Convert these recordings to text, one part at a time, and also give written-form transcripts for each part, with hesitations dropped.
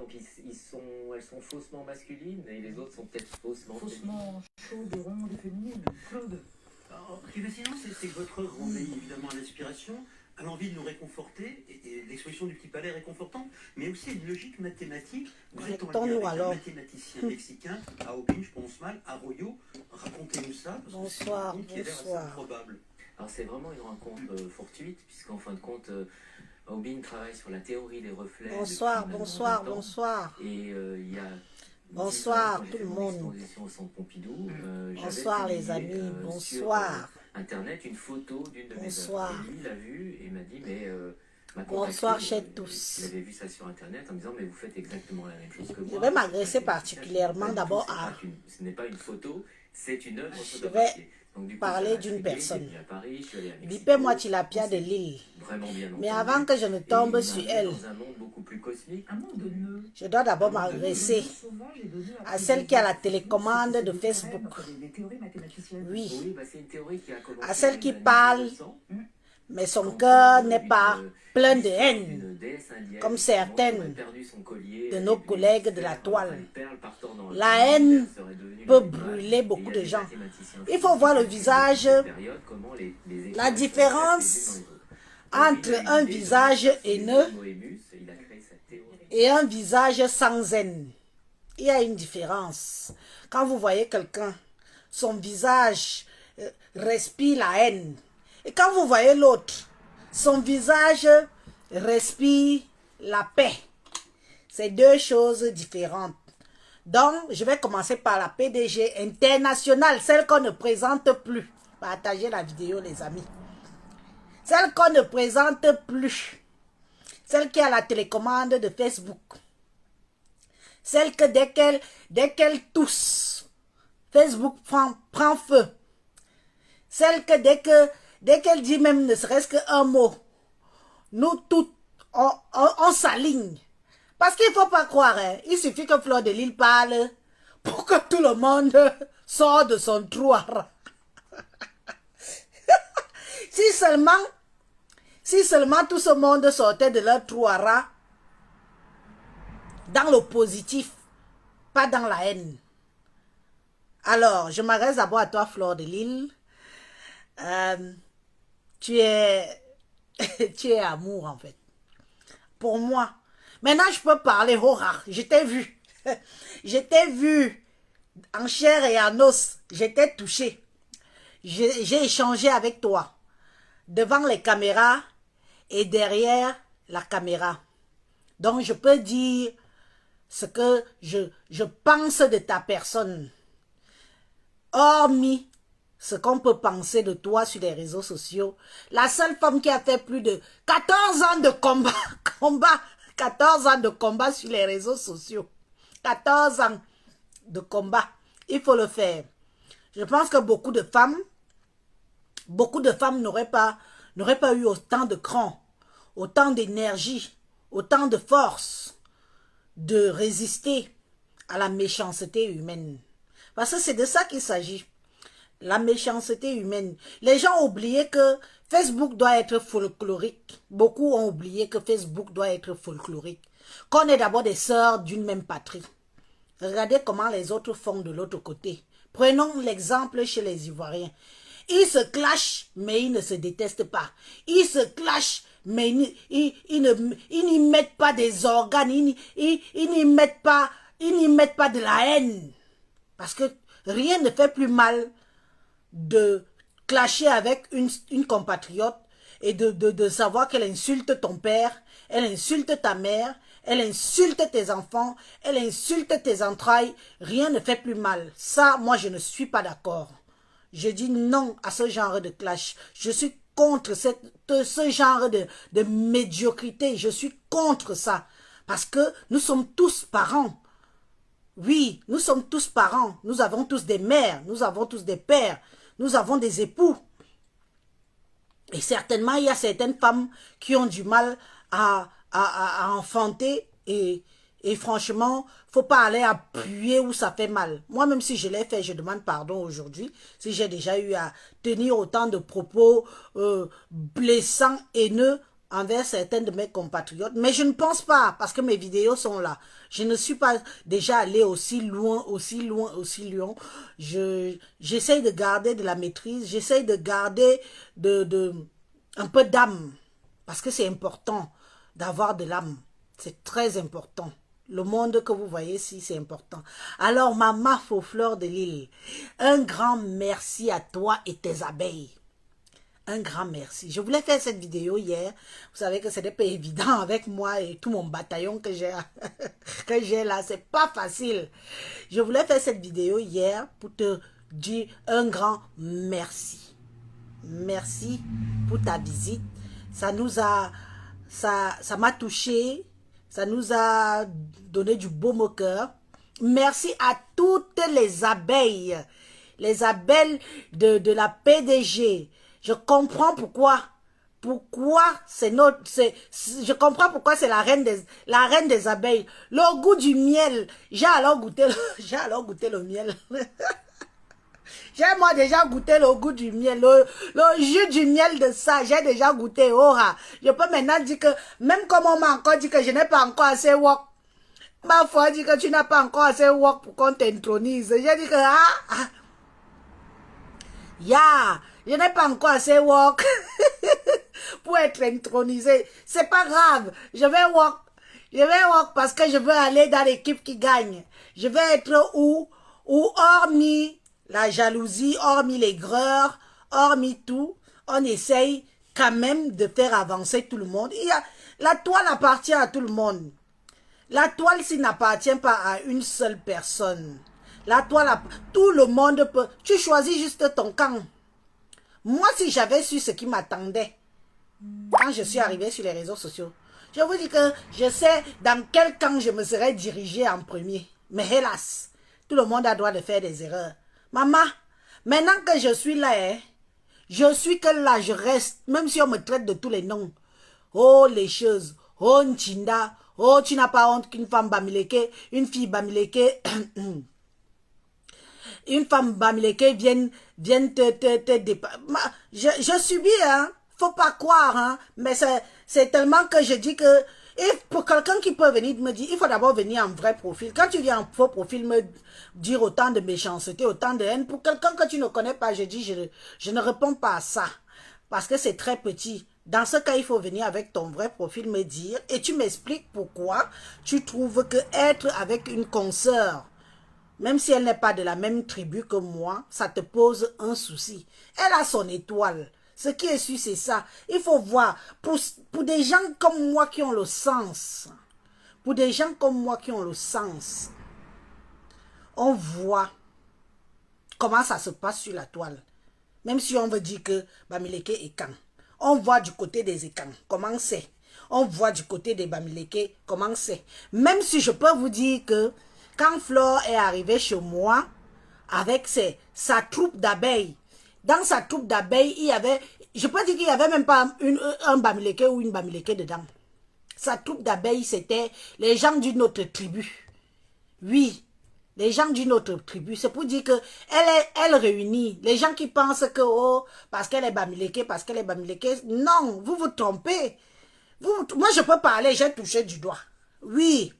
donc elles sont faussement masculines et les autres sont peut-être faussement chaudes et rondes et féminines. Claude. Alors, ce qui est fascinant, c'est que votre œuvre obéit évidemment à l'inspiration, à l'envie de nous réconforter, et l'expression du petit palais est réconfortante, mais aussi à une logique mathématique. Vous êtes en lien avec un mathématicien mexicain, à Aubin, je prononce mal, Arroyo. Racontez-nous ça, parce que c'est une rencontre qui a l'air assez improbable. Alors c'est vraiment une rencontre fortuite, puisqu'en fin de compte, Aubin travaille sur la théorie des reflets. Bonsoir. Et il y a... Bonsoir tout le monde. Au Centre Pompidou, bonsoir les amis, bonsoir. Sur Internet, une photo d'une de mes bonsoir. œuvres. Et lui l'a vue et m'a dit, mais... bonsoir chez tous. Il avait vu ça sur Internet en me disant, mais vous faites exactement la même chose que moi. Je vais m'adresser particulièrement d'abord à... Ce n'est pas une photo, c'est une œuvre photographiée. Je vais parler d'une personne. Bipé-moi Tilapia de Lille. Mais avant que je ne tombe sur elle, je dois d'abord m'adresser à celle qui a la télécommande de Facebook. Oui, à celle qui parle, mais son cœur n'est pas plein de haine, comme certaines de nos collègues de la toile. La haine peut brûler beaucoup de gens. Il faut voir le visage, la différence entre un visage haineux et un visage sans haine. Il y a une différence. Quand vous voyez quelqu'un, son visage respire la haine. Et quand vous voyez l'autre, son visage respire la paix. C'est deux choses différentes. Donc, je vais commencer par la PDG internationale, celle qu'on ne présente plus. Partagez la vidéo, les amis. Celle qu'on ne présente plus. Celle qui a la télécommande de Facebook. Celle que dès qu'elle tousse, Facebook prend feu. Celle que dès qu'elle dit même ne serait-ce qu'un mot, nous toutes, on s'aligne. Parce qu'il ne faut pas croire, hein. Il suffit que Fleur de Lille parle pour que tout le monde sorte de son trou à rats. Si seulement tout ce monde sortait de leur trou à rats, dans le positif, pas dans la haine. Alors, je m'adresse d'abord à toi, Fleur de Lille. Tu es amour, en fait. Pour moi. Maintenant, je peux parler au rare. Je t'ai vu. Je t'ai vu en chair et en os. J'étais touché. J'ai échangé avec toi. Devant les caméras et derrière la caméra. Donc, je peux dire ce que je pense de ta personne. Hormis ce qu'on peut penser de toi sur les réseaux sociaux. La seule femme qui a fait plus de 14 ans de combat 14 ans de combat sur les réseaux sociaux. 14 ans de combat. Il faut le faire. Je pense que beaucoup de femmes n'auraient pas eu autant de cran, autant d'énergie, autant de force de résister à la méchanceté humaine. Parce que c'est de ça qu'il s'agit. La méchanceté humaine. Les gens ont oublié que Facebook doit être folklorique. Beaucoup ont oublié que Facebook doit être folklorique. Qu'on est d'abord des sœurs d'une même patrie. Regardez comment les autres font de l'autre côté. Prenons l'exemple chez les Ivoiriens. Ils se clashent, mais ils ne se détestent pas. Ils se clashent, mais ils n'y mettent pas des organes. Ils n'y mettent pas de la haine. Parce que rien ne fait plus mal de clasher avec une compatriote et de savoir qu'elle insulte ton père, elle insulte ta mère, elle insulte tes enfants, elle insulte tes entrailles. Rien ne fait plus mal. Ça, moi, je ne suis pas d'accord. Je dis non à ce genre de clash. Je suis contre ce genre de médiocrité. Je suis contre ça. Parce que nous sommes tous parents. Oui, nous sommes tous parents. Nous avons tous des mères. Nous avons tous des pères. Nous avons des époux. Et certainement, il y a certaines femmes qui ont du mal à enfanter. Et franchement, faut pas aller appuyer où ça fait mal. Moi, même si je l'ai fait, je demande pardon aujourd'hui. Si j'ai déjà eu à tenir autant de propos blessants, haineux envers certains de mes compatriotes, mais je ne pense pas, parce que mes vidéos sont là. Je ne suis pas déjà allé aussi loin. J'essaye de garder de la maîtrise, j'essaye de garder un peu d'âme, parce que c'est important d'avoir de l'âme. C'est très important. Le monde que vous voyez ici, c'est important. Alors, Maman Faux-Fleur de Lille, un grand merci à toi et tes abeilles. Un grand merci. Je voulais faire cette vidéo hier. Vous savez que ce n'était pas évident avec moi et tout mon bataillon que j'ai là. C'est pas facile. Je voulais faire cette vidéo hier pour te dire un grand merci. Merci pour ta visite. Ça m'a touché. Ça nous a donné du baume au cœur. Merci à toutes les abeilles. Les abeilles de la PDG. Je comprends pourquoi c'est je comprends pourquoi c'est la reine des abeilles. Le goût du miel. J'ai alors goûté le miel. J'ai moi déjà goûté le goût du miel, le jus du miel de ça, j'ai déjà goûté. Je peux maintenant dire que, même comme on m'a encore dit que je n'ai pas encore assez wok, ma foi dit que tu n'as pas encore assez wok pour qu'on t'intronise. J'ai dit que, je n'ai pas encore assez wok pour être intronisé. C'est pas grave, je vais wok parce que je veux aller dans l'équipe qui gagne. Je vais être où hormis la jalousie, hormis l'aigreur, hormis tout, on essaye quand même de faire avancer tout le monde. La toile appartient à tout le monde. La toile, s'il n'appartient pas à une seule personne, la toile, tout le monde peut. Tu choisis juste ton camp. Moi, si j'avais su ce qui m'attendait quand je suis arrivée sur les réseaux sociaux, je vous dis que je sais dans quel camp je me serais dirigée en premier. Mais hélas, tout le monde a le droit de faire des erreurs. Maman, maintenant que je suis là, je suis que là, je reste, même si on me traite de tous les noms. Oh, les choses. Oh, Nchinda. Oh, tu n'as pas honte qu'une femme bamileke, une fille bamileke, une femme bamileke vienne te dépasser. Je subis, hein. Faut pas croire, hein. Mais c'est tellement que je dis que, et pour quelqu'un qui peut venir me dire, il faut d'abord venir en vrai profil. Quand tu viens en faux profil me dire autant de méchanceté, autant de haine, pour quelqu'un que tu ne connais pas, je dis, je ne réponds pas à ça. Parce que c'est très petit. Dans ce cas, il faut venir avec ton vrai profil me dire, et tu m'expliques pourquoi tu trouves que être avec une consoeur, même si elle n'est pas de la même tribu que moi, ça te pose un souci. Elle a son étoile. Ce qui est sûr, c'est ça. Il faut voir, pour des gens comme moi qui ont le sens, on voit comment ça se passe sur la toile. Même si on veut dire que Bamileke est quand. On voit du côté des Ekans, comment c'est. On voit du côté des Bamileke, comment c'est. Même si je peux vous dire que quand Flore est arrivée chez moi, avec sa troupe d'abeilles, dans sa troupe d'abeilles, il y avait, je peux dire qu'il n'y avait même pas un Bamileke ou une Bamileke dedans. Sa troupe d'abeilles, c'était les gens d'une autre tribu. Oui, les gens d'une autre tribu. C'est pour dire que elle réunit les gens qui pensent que, oh, parce qu'elle est Bamileke, non, vous vous trompez. Moi, je peux parler, j'ai touché du doigt. Oui.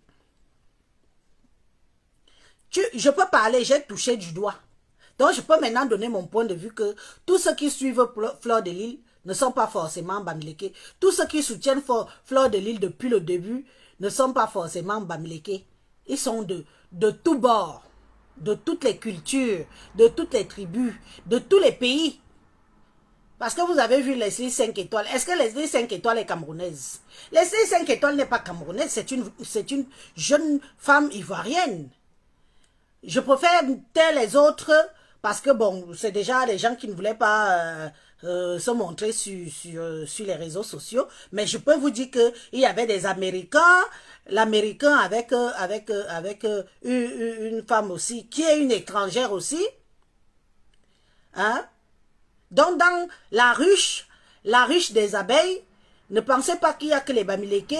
Je peux parler, j'ai touché du doigt. Donc, je peux maintenant donner mon point de vue que tous ceux qui suivent Fleur de Lille ne sont pas forcément Bamileke. Tous ceux qui soutiennent Fleur de Lille depuis le début ne sont pas forcément Bamileke. Ils sont de tous bords, de toutes les cultures, de toutes les tribus, de tous les pays. Parce que vous avez vu Leslie 5 étoiles. Est-ce que Leslie 5 étoiles est camerounaise? Leslie 5 étoiles n'est pas camerounaise, c'est une jeune femme ivoirienne. Je préfère taire les autres parce que bon, c'est déjà des gens qui ne voulaient pas se montrer sur les réseaux sociaux. Mais je peux vous dire qu'il y avait des Américains, l'Américain avec une femme aussi, qui est une étrangère aussi. Hein? Donc dans la ruche des abeilles, ne pensez pas qu'il n'y a que les Bamileke,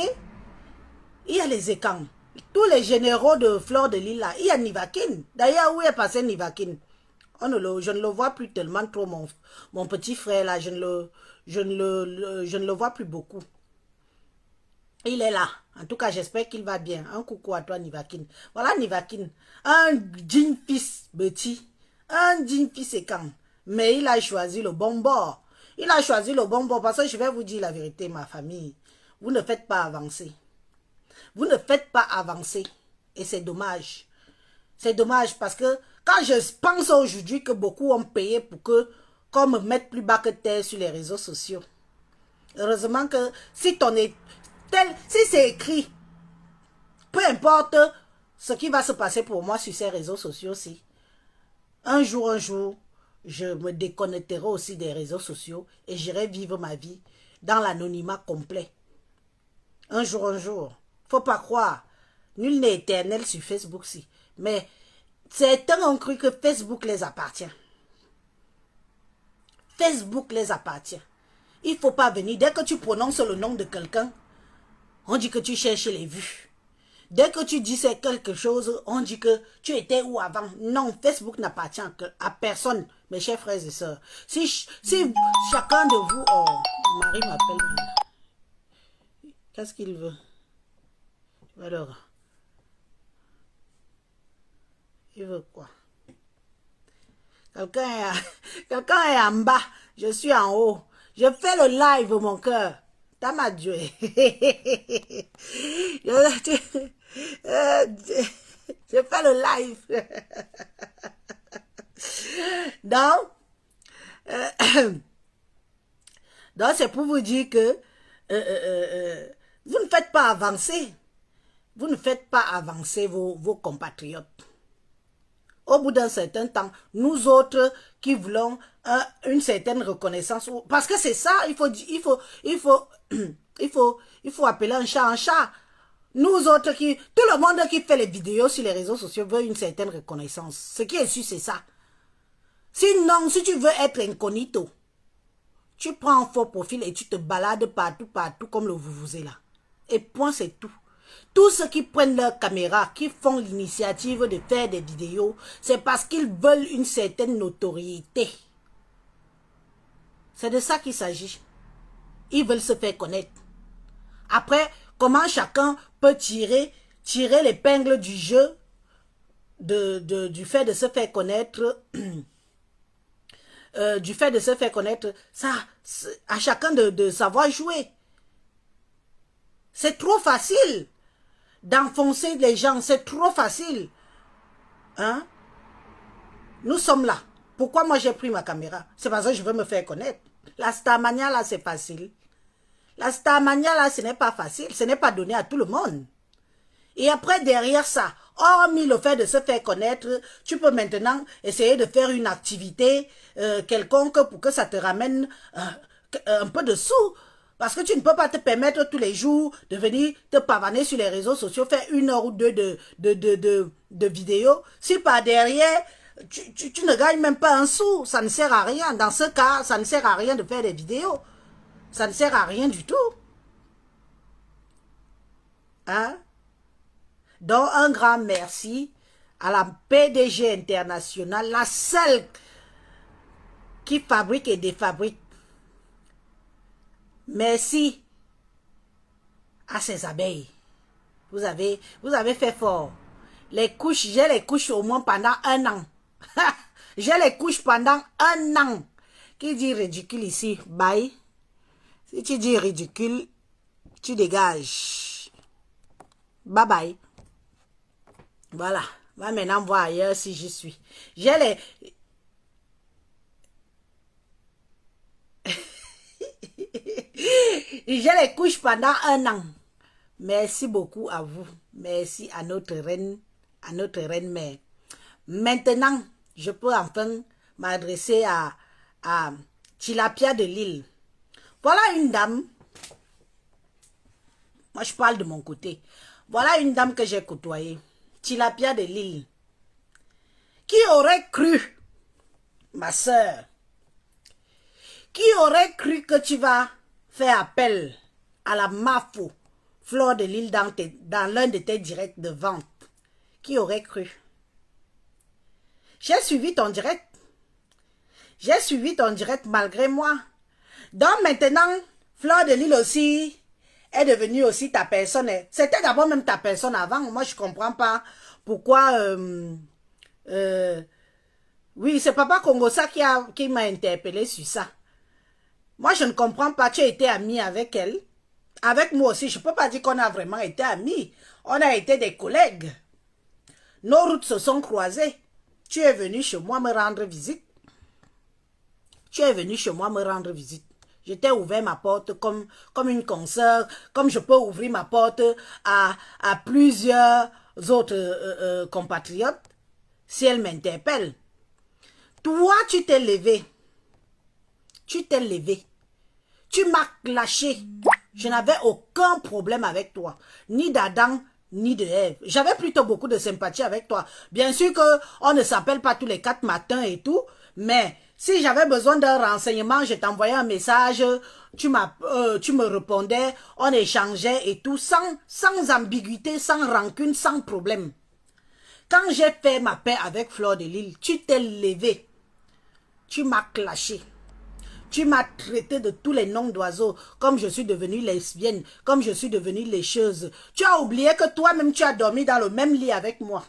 il y a les Ekans. Tous les généraux de Fleur de Lille, là, il y a Nivakin. D'ailleurs, où est passé Nivakin? Je ne le vois plus tellement trop, mon petit frère, là, je ne le vois plus beaucoup. Il est là. En tout cas, j'espère qu'il va bien. Un coucou à toi, Nivakin. Voilà, Nivakin. Un digne fils Betty. Un digne fils Ekan. Mais il a choisi le bon bord. Il a choisi le bon bord parce que je vais vous dire la vérité, ma famille. Vous ne faites pas avancer. Vous ne faites pas avancer. Et c'est dommage. C'est dommage parce que quand je pense aujourd'hui que beaucoup ont payé pour qu'on me mette plus bas que terre sur les réseaux sociaux. Heureusement que si si c'est écrit, peu importe ce qui va se passer pour moi sur ces réseaux sociaux aussi. Un jour, je me déconnecterai aussi des réseaux sociaux et j'irai vivre ma vie dans l'anonymat complet. Un jour. Faut pas croire. Nul n'est éternel sur Facebook, si. Mais certains ont cru que Facebook les appartient. Facebook les appartient. Il faut pas venir. Dès que tu prononces le nom de quelqu'un, on dit que tu cherches les vues. Dès que tu dis c'est quelque chose, on dit que tu étais où avant. Non, Facebook n'appartient à personne, mes chers frères et sœurs. Si chacun de vous... Oh, mon mari m'appelle. Qu'est-ce qu'il veut? Alors, il veut quoi? Quelqu'un est en bas, je suis en haut. Je fais le live, mon cœur. T'as ma Dieu. Je fais le live. Donc c'est pour vous dire que vous ne faites pas avancer. Vous ne faites pas avancer vos compatriotes. Au bout d'un certain temps, nous autres qui voulons une certaine reconnaissance, parce que c'est ça, il faut appeler un chat. Nous autres tout le monde qui fait les vidéos sur les réseaux sociaux veut une certaine reconnaissance. Ce qui est sûr, c'est ça. Sinon, si tu veux être incognito, tu prends un faux profil et tu te balades partout comme le vuvuzela là. Et point, c'est tout. Tous ceux qui prennent leur caméra, qui font l'initiative de faire des vidéos, c'est parce qu'ils veulent une certaine notoriété. C'est de ça qu'il s'agit. Ils veulent se faire connaître. Après, comment chacun peut tirer l'épingle du jeu du fait de se faire connaître, ça, à chacun de savoir jouer. C'est trop facile d'enfoncer les gens, c'est trop facile. Hein? Nous sommes là. Pourquoi moi j'ai pris ma caméra? C'est parce que je veux me faire connaître. La Starmania là, c'est facile. La Starmania là, ce n'est pas facile. Ce n'est pas donné à tout le monde. Et après, derrière ça, hormis le fait de se faire connaître, tu peux maintenant essayer de faire une activité quelconque pour que ça te ramène un peu de sous. Parce que tu ne peux pas te permettre tous les jours de venir te pavaner sur les réseaux sociaux, faire 1 heure ou 2 de vidéos. Si par derrière, tu ne gagnes même pas un sou, ça ne sert à rien. Dans ce cas, ça ne sert à rien de faire des vidéos. Ça ne sert à rien du tout. Hein? Donc, un grand merci à la PDG internationale, la seule qui fabrique et défabrique. Merci à ces abeilles. Vous avez fait fort. Les couches, j'ai les couches au moins pendant 1 an. J'ai les couches pendant 1 an. Qui dit ridicule ici? Bye. Si tu dis ridicule, tu dégages. Bye bye. Voilà. Va maintenant voir ailleurs si j'y suis. J'ai les... J'ai les couches pendant 1 an. Merci beaucoup à vous. Merci à notre reine mère. Maintenant, je peux enfin m'adresser à Tilapia de Lille. Voilà une dame. Moi, je parle de mon côté. Voilà une dame que j'ai côtoyée. Tilapia de Lille. Qui aurait cru, ma soeur, qui aurait cru que tu vas faire appel à la MAFO, Fleur de Lille, dans l'un de tes directs de vente? Qui aurait cru? J'ai suivi ton direct. J'ai suivi ton direct malgré moi. Donc maintenant, Fleur de Lille aussi, est devenue aussi ta personne. C'était d'abord même ta personne avant. Moi, je comprends pas pourquoi... oui, c'est Papa Congosa qui m'a interpellé sur ça. Moi, je ne comprends pas. Tu as été amie avec elle. Avec moi aussi, je ne peux pas dire qu'on a vraiment été amis. On a été des collègues. Nos routes se sont croisées. Tu es venu chez moi me rendre visite. Tu es venu chez moi me rendre visite. Je t'ai ouvert ma porte comme une consoeur, comme je peux ouvrir ma porte à plusieurs autres compatriotes si elles m'interpellent. Toi, tu t'es levé. Tu t'es levé. Tu m'as clashé. Je n'avais aucun problème avec toi. Ni d'Adam, ni de Ève. J'avais plutôt beaucoup de sympathie avec toi. Bien sûr qu'on ne s'appelle pas tous les 4 matins et tout. Mais si j'avais besoin d'un renseignement, je t'envoyais un message. Tu me répondais. On échangeait et tout. Sans ambiguïté, sans rancune, sans problème. Quand j'ai fait ma paix avec Fleur de Lys, tu t'es levé. Tu m'as clashé. Tu m'as traité de tous les noms d'oiseaux, comme je suis devenue lesbienne, comme je suis devenue lécheuse. Tu as oublié que toi-même, tu as dormi dans le même lit avec moi.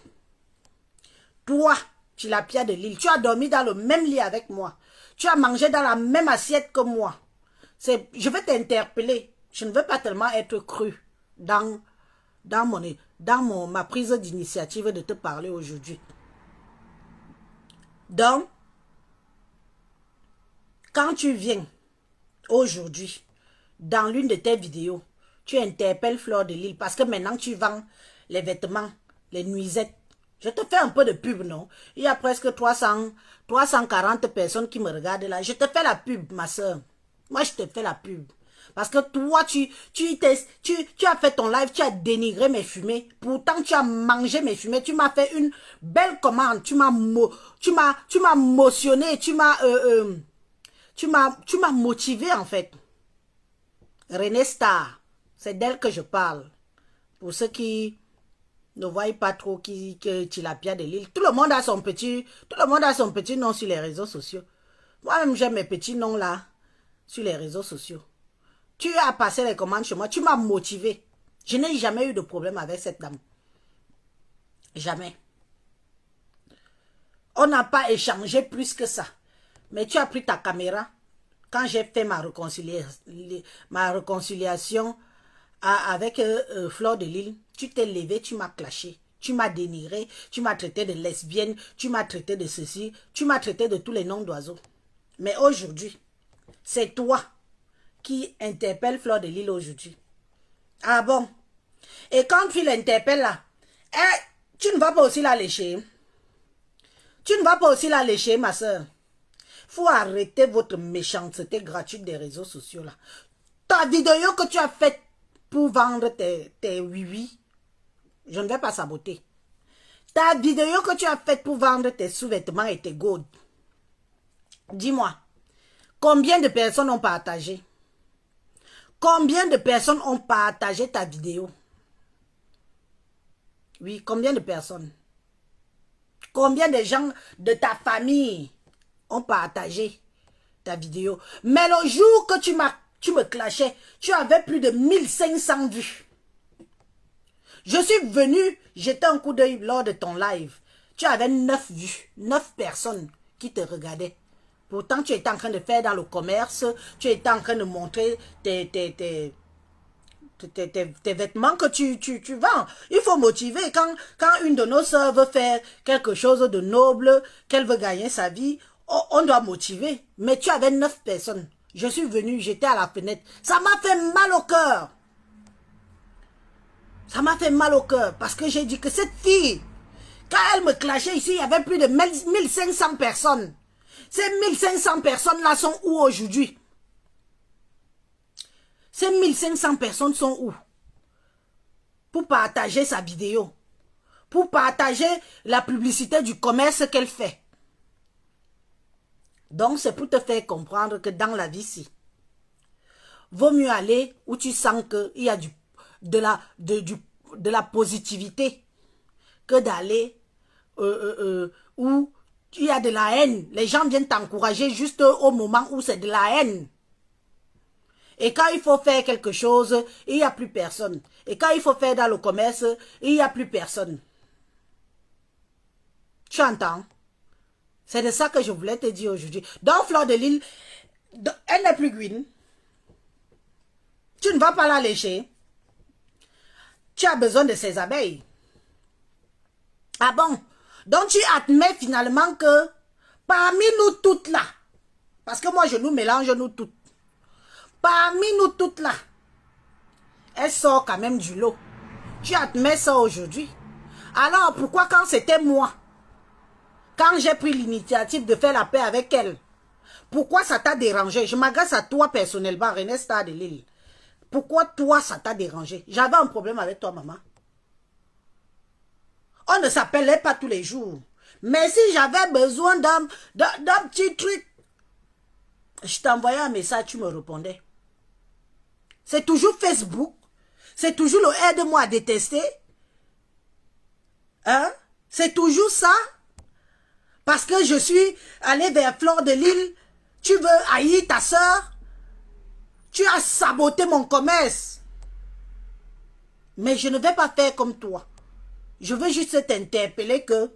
Toi, Tilapia de Lille, tu as dormi dans le même lit avec moi. Tu as mangé dans la même assiette que moi. Je vais t'interpeller. Je ne veux pas tellement être cru dans ma prise d'initiative de te parler aujourd'hui. Donc, quand tu viens aujourd'hui, dans l'une de tes vidéos, tu interpelles Fleur de Lys parce que maintenant tu vends les vêtements, les nuisettes. Je te fais un peu de pub, non? Il y a presque 340 personnes qui me regardent là. Je te fais la pub, ma soeur. Moi, je te fais la pub. Parce que toi, tu as fait ton live, tu as dénigré mes fumées. Pourtant, tu as mangé mes fumées. Tu m'as fait une belle commande. Tu m'as motionné. Tu m'as motivé, en fait. René Star, c'est d'elle que je parle. Pour ceux qui ne voient pas trop que Tilapia de Lille. Tout le monde a son petit nom sur les réseaux sociaux. Moi-même, j'aime mes petits noms là, sur les réseaux sociaux. Tu as passé les commandes chez moi, tu m'as motivé. Je n'ai jamais eu de problème avec cette dame. Jamais. On n'a pas échangé plus que ça. Mais tu as pris ta caméra. Quand j'ai fait ma réconciliation avec Fleur de Lys, tu t'es levé, tu m'as clashé. Tu m'as dénigré, tu m'as traité de lesbienne, tu m'as traité de ceci, tu m'as traité de tous les noms d'oiseaux. Mais aujourd'hui, c'est toi qui interpelle Fleur de Lys aujourd'hui. Ah bon? Et quand tu l'interpelles là, tu ne vas pas aussi la lécher. Tu ne vas pas aussi la lécher, ma soeur. Faut arrêter votre méchanceté gratuite des réseaux sociaux là. Ta vidéo que tu as faite pour vendre tes oui-oui, je ne vais pas saboter. Ta vidéo que tu as faite pour vendre tes sous-vêtements et tes gourdes. Dis-moi, combien de personnes ont partagé? Combien de personnes ont partagé ta vidéo? Oui, combien de personnes? Combien de gens de ta famille ont partagé ta vidéo? Mais le jour que tu me clashais, tu avais plus de 1500 vues. Je suis venu jeter un coup d'œil lors de ton live. Tu avais 9 vues, 9 personnes qui te regardaient. Pourtant, tu étais en train de faire dans le commerce, tu étais en train de montrer tes vêtements que tu vends. Il faut motiver. Quand une de nos soeurs veut faire quelque chose de noble, qu'elle veut gagner sa vie, on doit motiver. Mais tu avais 9 personnes. Je suis venu, j'étais à la fenêtre. Ça m'a fait mal au cœur. Ça m'a fait mal au cœur parce que j'ai dit que cette fille, quand elle me clashait ici, il y avait plus de 1500 personnes. Ces 1500 personnes-là sont où aujourd'hui? Ces 1500 personnes sont où? Pour partager sa vidéo. Pour partager la publicité du commerce qu'elle fait. Donc, c'est pour te faire comprendre que dans la vie, si, vaut mieux aller où tu sens qu'il y a de la positivité que d'aller où il y a de la haine. Les gens viennent t'encourager juste au moment où c'est de la haine. Et quand il faut faire quelque chose, il n'y a plus personne. Et quand il faut faire dans le commerce, il n'y a plus personne. Tu entends? C'est de ça que je voulais te dire aujourd'hui. Donc, Fleur de Lys, elle n'est plus green. Tu ne vas pas la lécher. Tu as besoin de ces abeilles. Ah bon? Donc, tu admets finalement que parmi nous toutes là, parce que moi, je nous mélange nous toutes. Parmi nous toutes là, elle sort quand même du lot. Tu admets ça aujourd'hui. Alors, pourquoi quand c'était moi, quand j'ai pris l'initiative de faire la paix avec elle, pourquoi ça t'a dérangé? Je m'agace à toi personnellement, René Star de Lille. Pourquoi toi, ça t'a dérangé? J'avais un problème avec toi, maman. On ne s'appelait pas tous les jours. Mais si j'avais besoin d'un petit truc, je t'envoyais un message, tu me répondais. C'est toujours Facebook. C'est toujours le aide-moi à détester. Hein? C'est toujours ça. Parce que je suis allé vers Fleur de Lys. Tu veux haïr ta soeur? Tu as saboté mon commerce. Mais je ne vais pas faire comme toi. Je veux juste t'interpeller que,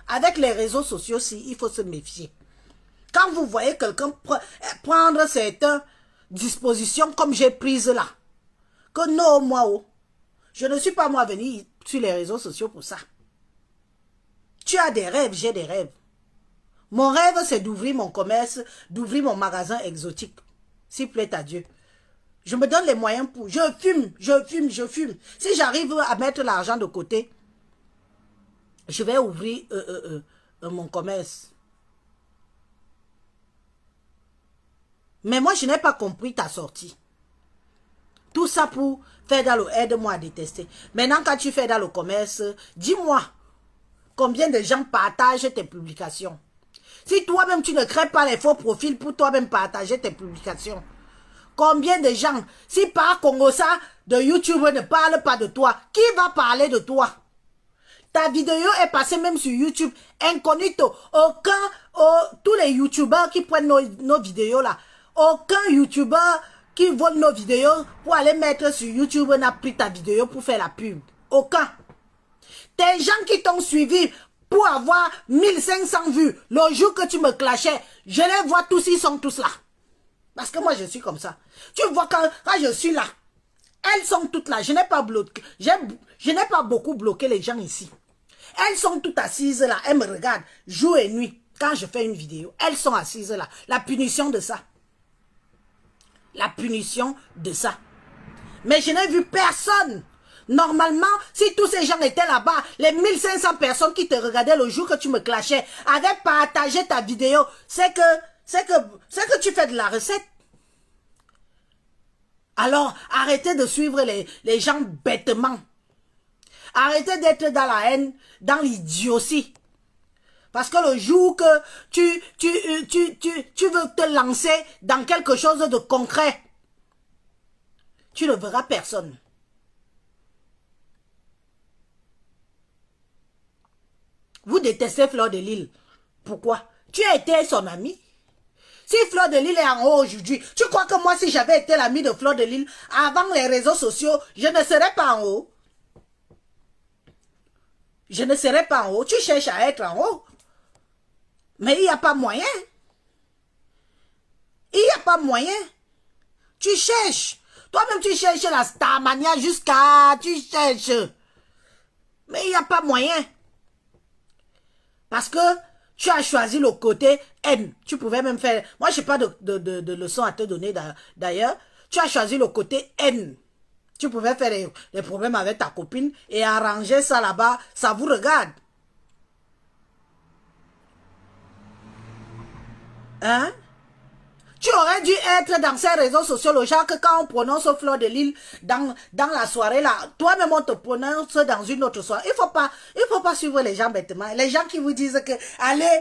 avec les réseaux sociaux, il faut se méfier. Quand vous voyez quelqu'un prendre certaines dispositions comme j'ai prise là, que non, moi, je ne suis pas moi venir sur les réseaux sociaux pour ça. Tu as des rêves, j'ai des rêves. Mon rêve, c'est d'ouvrir mon commerce, d'ouvrir mon magasin exotique. S'il plaît à Dieu. Je me donne les moyens pour... Je fume. Si j'arrive à mettre l'argent de côté, je vais ouvrir mon commerce. Mais moi, je n'ai pas compris ta sortie. Tout ça pour faire dans le aide-moi à détester. Maintenant, quand tu fais dans le commerce, dis-moi combien de gens partagent tes publications. Si toi-même, tu ne crées pas les faux profils pour toi-même partager tes publications. Combien de gens, si par Congosa de YouTube ne parle pas de toi, qui va parler de toi? Ta vidéo est passée même sur YouTube, incognito. Tous les YouTubeurs qui prennent nos vidéos là, aucun YouTuber qui vole nos vidéos pour aller mettre sur YouTube n'a pris ta vidéo pour faire la pub. Aucun. Tes gens qui t'ont suivi pour avoir 1500 vues, le jour que tu me clashais, je les vois tous, ils sont tous là. Parce que moi, je suis comme ça. Tu vois, quand je suis là, elles sont toutes là. Je n'ai pas bloqué. Je n'ai pas beaucoup bloqué les gens ici. Elles sont toutes assises là. Elles me regardent jour et nuit. Quand je fais une vidéo, elles sont assises là. La punition de ça. La punition de ça. Mais je n'ai vu personne. Normalement, si tous ces gens étaient là-bas, les 1500 personnes qui te regardaient le jour que tu me clashais avaient partagé ta vidéo, c'est que tu fais de la recette. Alors, arrêtez de suivre les gens bêtement. Arrêtez d'être dans la haine, dans l'idiotie. Parce que le jour que tu veux te lancer dans quelque chose de concret, tu ne verras personne. Vous détestez Fleur de Lys. Pourquoi? Tu as été son ami. Si Fleur de Lys est en haut aujourd'hui, tu crois que moi, si j'avais été l'ami de Fleur de Lys avant les réseaux sociaux, je ne serais pas en haut. Je ne serais pas en haut. Tu cherches à être en haut. Mais il n'y a pas moyen. Il n'y a pas moyen. Tu cherches. Toi-même, tu cherches la Starmania jusqu'à... Tu cherches. Mais il n'y a pas moyen. Parce que tu as choisi le côté haine. Tu pouvais même faire... Moi, je n'ai pas de leçon à te donner d'ailleurs. Tu as choisi le côté haine. Tu pouvais faire des problèmes avec ta copine et arranger ça là-bas. Ça vous regarde. Hein? Tu aurais dû être dans ces réseaux sociaux, le genre que quand on prononce Fleur de Lys dans la soirée là, toi-même on te prononce dans une autre soirée. Il faut pas suivre les gens bêtement. Les gens qui vous disent que allez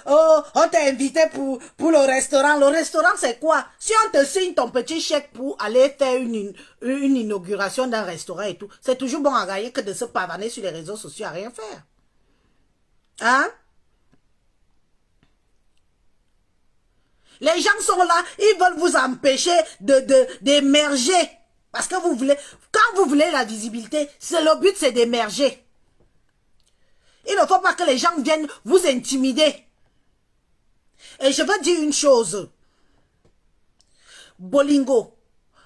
on t'a invité pour le restaurant. Le restaurant c'est quoi? Si on te signe ton petit chèque pour aller faire une inauguration d'un restaurant et tout, c'est toujours bon à gagner que de se pavaner sur les réseaux sociaux à rien faire. Hein? Les gens sont là, ils veulent vous empêcher d'émerger. Parce que vous voulez, quand vous voulez la visibilité, le but c'est d'émerger. Il ne faut pas que les gens viennent vous intimider. Et je veux dire une chose. Bolingo,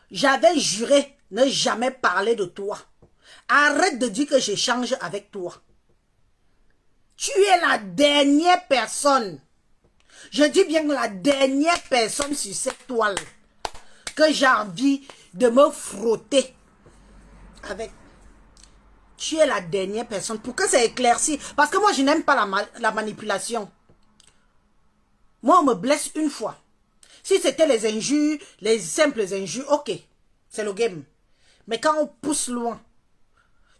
j'avais juré ne jamais parler de toi. Arrête de dire que j'échange avec toi. Tu es la dernière personne. Je dis bien la dernière personne sur cette toile que j'ai envie de me frotter avec. Tu es la dernière personne. Pour que ça éclaircisse. Parce que moi, je n'aime pas la manipulation. Moi, on me blesse une fois. Si c'était les injures, les simples injures, ok. C'est le game. Mais quand on pousse loin,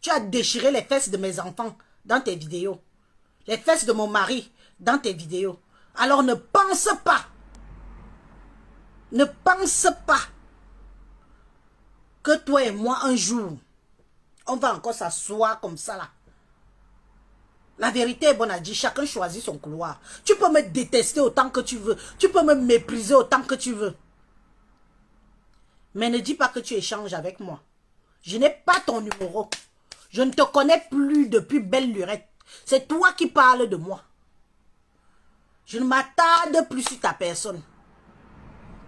tu as déchiré les fesses de mes enfants dans tes vidéos. Les fesses de mon mari dans tes vidéos. Alors ne pense pas. Ne pense pas que toi et moi, un jour, on va encore s'asseoir comme ça là. La vérité est bonne à dire, chacun choisit son couloir. Tu peux me détester autant que tu veux. Tu peux me mépriser autant que tu veux. Mais ne dis pas que tu échanges avec moi. Je n'ai pas ton numéro. Je ne te connais plus depuis belle lurette. C'est toi qui parles de moi. Je ne m'attarde plus sur ta personne.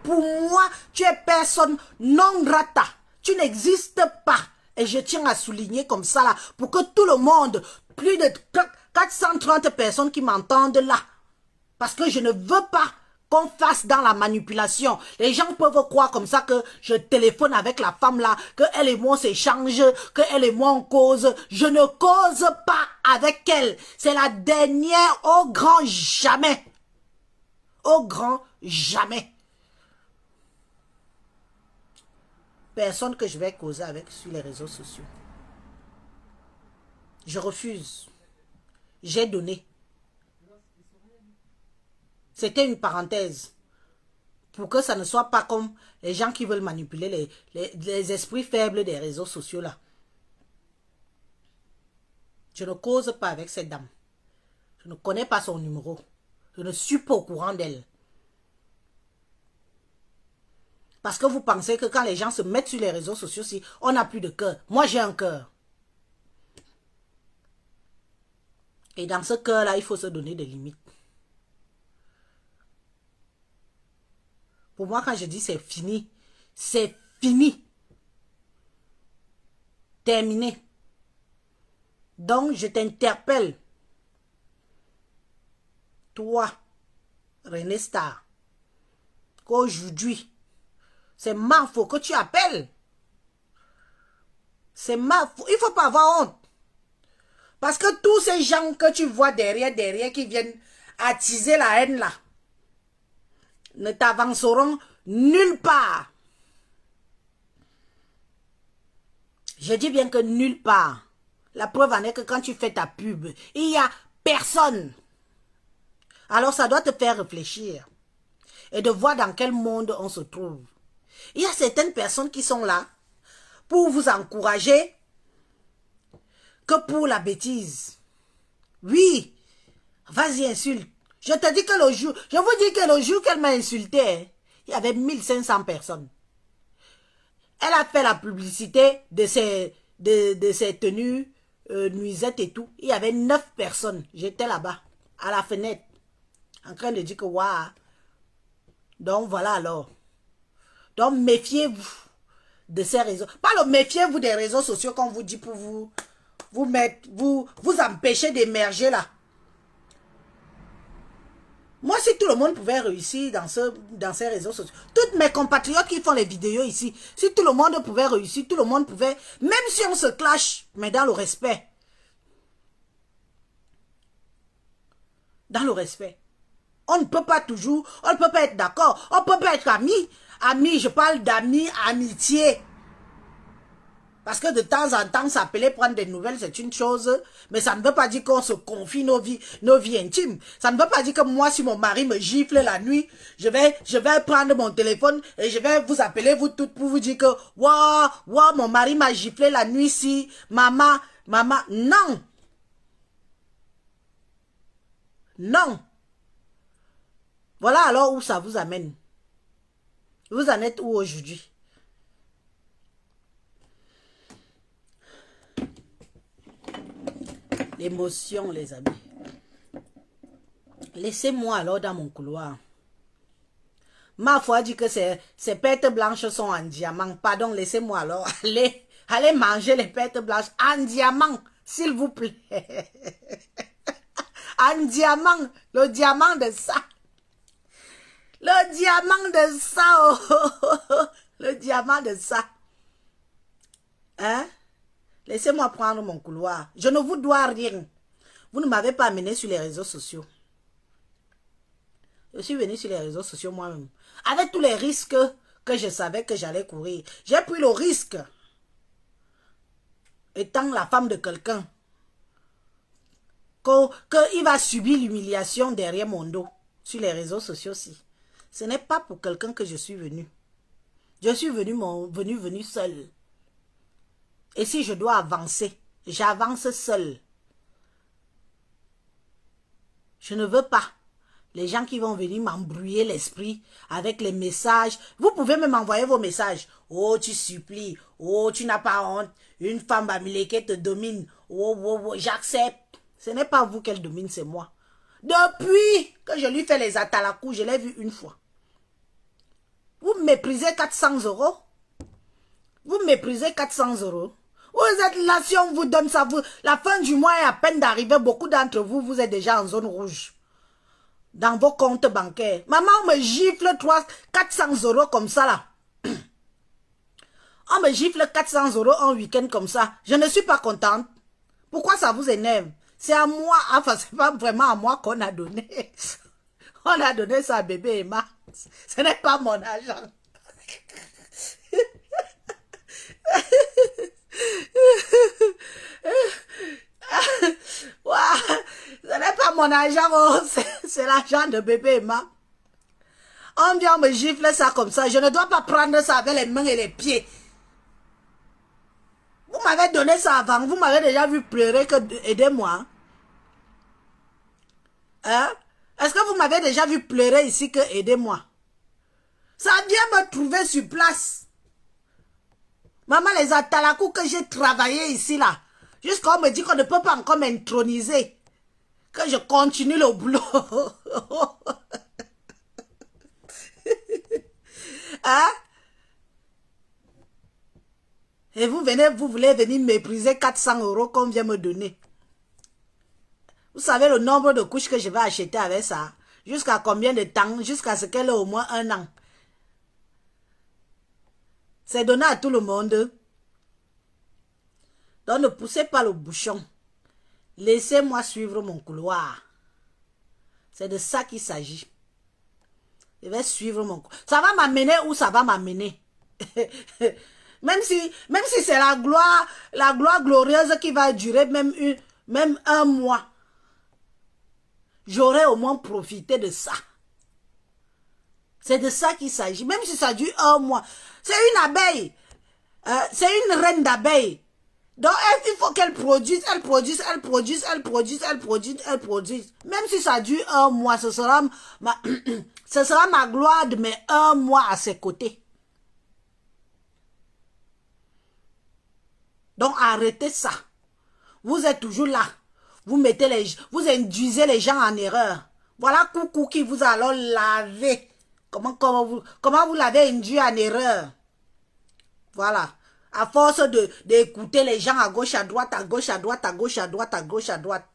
Pour moi, tu es personne non grata. Tu n'existes pas. Et je tiens à souligner comme ça là, pour que tout le monde, plus de 430 personnes qui m'entendent là. Parce que je ne veux pas qu'on fasse dans la manipulation. Les gens peuvent croire comme ça que je téléphone avec la femme là, que elle et moi on s'échange, que elle et moi on cause. Je ne cause pas avec elle. C'est la dernière au grand jamais. Au grand jamais. Personne que je vais causer avec sur les réseaux sociaux. Je refuse. J'ai donné. C'était une parenthèse. Pour que ça ne soit pas comme les gens qui veulent manipuler les esprits faibles des réseaux sociaux là. Je ne cause pas avec cette dame. Je ne connais pas son numéro. Je ne suis pas au courant d'elle. Parce que vous pensez que quand les gens se mettent sur les réseaux sociaux, si on n'a plus de cœur. Moi, j'ai un cœur. Et dans ce cœur-là, il faut se donner des limites. Pour moi, quand je dis c'est fini, c'est fini. Terminé. Donc, je t'interpelle. Toi, René Star, qu'aujourd'hui, c'est ma faute que tu appelles. C'est ma faute. Il ne faut pas avoir honte. Parce que tous ces gens que tu vois derrière, qui viennent attiser la haine là, ne t'avanceront nulle part. Je dis bien que nulle part. La preuve en est que quand tu fais ta pub, il n'y a personne. Alors ça doit te faire réfléchir. Et de voir dans quel monde on se trouve. Il y a certaines personnes qui sont là pour vous encourager que pour la bêtise. Oui, vas-y insulte. Je te dis que le jour, je vous dis que le jour qu'elle m'a insulté, il y avait 1500 personnes. Elle a fait la publicité de ses tenues nuisettes et tout. Il y avait 9 personnes. J'étais là-bas, à la fenêtre, en train de dire que waouh. Donc voilà alors. Donc méfiez-vous de ces réseaux. Pas le méfiez-vous des réseaux sociaux qu'on vous dit pour vous mettre, vous empêcher d'émerger là. Moi, si tout le monde pouvait réussir dans ces réseaux sociaux, toutes mes compatriotes qui font les vidéos ici, si tout le monde pouvait réussir, tout le monde pouvait, même si on se clash, mais dans le respect. Dans le respect. On ne peut pas toujours, on ne peut pas être d'accord, on ne peut pas être amis. Amis, je parle d'amis, amitié. Parce que de temps en temps, s'appeler prendre des nouvelles, c'est une chose. Mais ça ne veut pas dire qu'on se confie nos vies intimes. Ça ne veut pas dire que moi, si mon mari me gifle la nuit, je vais prendre mon téléphone et je vais vous appeler, vous toutes, pour vous dire que, waouh, mon mari m'a giflé la nuit, si, maman, non. Non. Voilà alors où ça vous amène. Vous en êtes où aujourd'hui? L'émotion, les amis. Laissez-moi alors dans mon couloir. Ma foi dit que ces pertes blanches sont en diamant. Pardon, laissez-moi alors. Allez manger les pertes blanches en diamant, s'il vous plaît. En diamant, le diamant de ça. Le diamant de ça. Oh. Le diamant de ça. Hein? Laissez-moi prendre mon couloir. Je ne vous dois rien. Vous ne m'avez pas amené sur les réseaux sociaux. Je suis venu sur les réseaux sociaux moi-même. Avec tous les risques que je savais que j'allais courir. J'ai pris le risque, étant la femme de quelqu'un, qu'il va subir l'humiliation derrière mon dos sur les réseaux sociaux aussi. Ce n'est pas pour quelqu'un que je suis venu. Je suis venu seul. Et si je dois avancer, j'avance seul. Je ne veux pas les gens qui vont venir m'embrouiller l'esprit avec les messages. Vous pouvez même envoyer vos messages. Oh, tu supplies. Oh, tu n'as pas honte. Une femme bamileke te domine. Oh, j'accepte. Ce n'est pas vous qu'elle domine, c'est moi. Depuis que je lui fais les atalakou, je l'ai vu une fois. Vous méprisez 400 €. Vous méprisez 400 €. Vous êtes là, si on vous donne ça, la fin du mois est à peine d'arriver. Beaucoup d'entre vous, vous êtes déjà en zone rouge. Dans vos comptes bancaires. Maman, on me gifle 400 € comme ça là. On me gifle 400 € en week-end comme ça. Je ne suis pas contente. Pourquoi ça vous énerve? C'est à moi, enfin c'est pas vraiment à moi qu'on a donné. On a donné ça à bébé Emma. Ce n'est pas mon argent. Ce n'est pas mon argent, oh, c'est l'argent de bébé Emma. On vient me gifler ça comme ça. Je ne dois pas prendre ça avec les mains et les pieds. Vous m'avez donné ça avant. Vous m'avez déjà vu pleurer que aidez-moi. Hein? Est-ce que vous m'avez déjà vu pleurer ici que aidez-moi? Ça vient me trouver sur place. Maman, les atalakou que j'ai travaillé ici là. Jusqu'à on me dit qu'on ne peut pas encore m'introniser. Que je continue le boulot. Hein? Et vous voulez venir mépriser 400 € qu'on vient me donner. Vous savez le nombre de couches que je vais acheter avec ça? Jusqu'à combien de temps? Jusqu'à ce qu'elle ait au moins 1 an. C'est donné à tout le monde. Donc ne poussez pas le bouchon. Laissez-moi suivre mon couloir. C'est de ça qu'il s'agit. Je vais suivre mon couloir. Ça va m'amener où ça va m'amener. Même si c'est la gloire glorieuse qui va durer même 1 mois. J'aurai au moins profité de ça. C'est de ça qu'il s'agit. Même si ça dure 1 mois. C'est une abeille. C'est une reine d'abeilles. Donc, il faut qu'elle produise, elle produise. Même si ça dure 1 mois, ce sera ma gloire de mes 1 mois à ses côtés. Donc, arrêtez ça. Vous êtes toujours là. Vous induisez les gens en erreur. Voilà coucou qui vous a alors lavé. Comment vous l'avez induit en erreur? Voilà. À force d'écouter les gens à gauche, à droite, à gauche, à droite, à gauche, à droite, à gauche, à droite.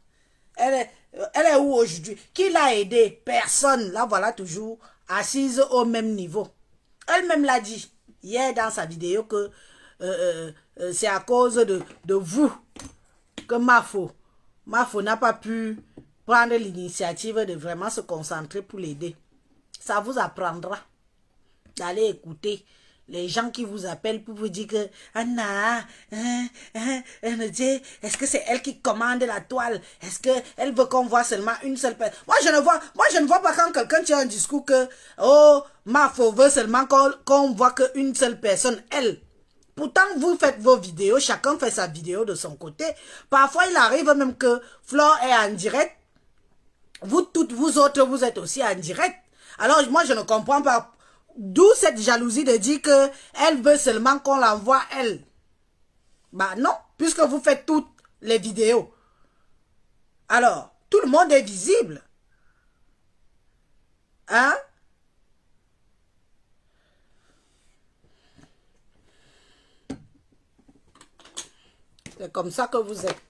Elle est où aujourd'hui? Qui l'a aidé? Personne. Là, voilà, toujours assise au même niveau. Elle-même l'a dit hier dans sa vidéo que c'est à cause de vous que Mafo n'a pas pu prendre l'initiative de vraiment se concentrer pour l'aider. Ça vous apprendra d'aller écouter les gens qui vous appellent pour vous dire que Anna, est-ce que c'est elle qui commande la toile? Est-ce qu'elle veut qu'on voit seulement une seule personne? Moi, je ne vois pas quand quelqu'un tient un discours que oh, Mafo veut seulement qu'on voit qu'une seule personne, elle. Pourtant, vous faites vos vidéos, chacun fait sa vidéo de son côté. Parfois, il arrive même que Flore est en direct. Vous toutes, vous autres, vous êtes aussi en direct. Alors, moi, je ne comprends pas. D'où cette jalousie de dire qu'elle veut seulement qu'on l'envoie elle. Bah non, puisque vous faites toutes les vidéos. Alors, tout le monde est visible. Hein? C'est comme ça que vous êtes.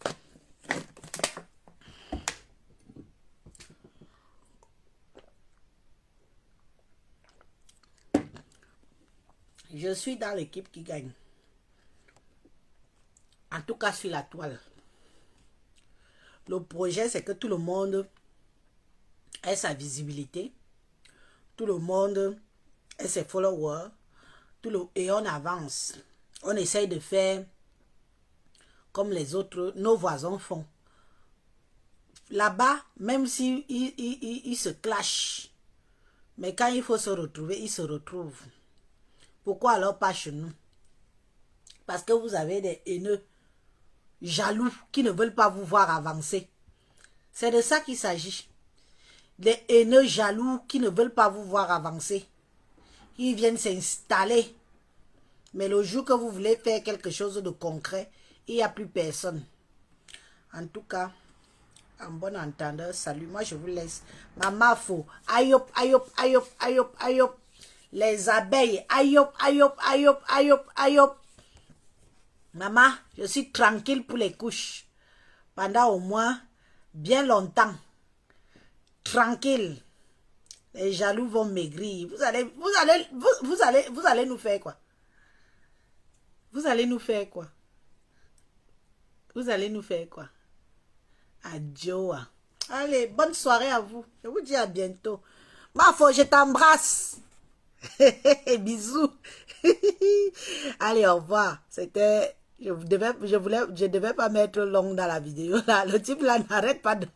Je suis dans l'équipe qui gagne. En tout cas, sur la toile. Le projet, c'est que tout le monde ait sa visibilité. Tout le monde ait ses followers. Et on avance. On essaye de faire comme les autres, nos voisins font. Là-bas, même si ils se clashent, mais quand il faut se retrouver, ils se retrouvent. Pourquoi alors pas chez nous? Parce que vous avez des haineux jaloux qui ne veulent pas vous voir avancer. C'est de ça qu'il s'agit. Des haineux jaloux qui ne veulent pas vous voir avancer. Ils viennent s'installer. Mais le jour que vous voulez faire quelque chose de concret, il n'y a plus personne. En tout cas, en bon entendeur, salut. Moi, je vous laisse. Maman, faut. Ayop, ayop, ayop, ayop, ayop. Les abeilles. Ayop, ayop, ayop, ayop, ayop. Maman, je suis tranquille pour les couches. Pendant au moins bien longtemps. Tranquille. Les jaloux vont maigrir. Vous allez nous faire quoi? Vous allez nous faire quoi? Vous allez nous faire quoi? Adieu. Allez, bonne soirée à vous. Je vous dis à bientôt. Mafo, je t'embrasse. Bisous. Allez, au revoir. C'était... Je devais pas mettre long dans la vidéo. Là. Le type là n'arrête pas de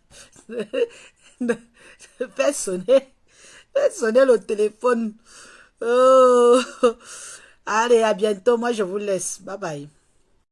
faire sonner le téléphone. Oh. Allez, à bientôt. Moi, je vous laisse. Bye bye.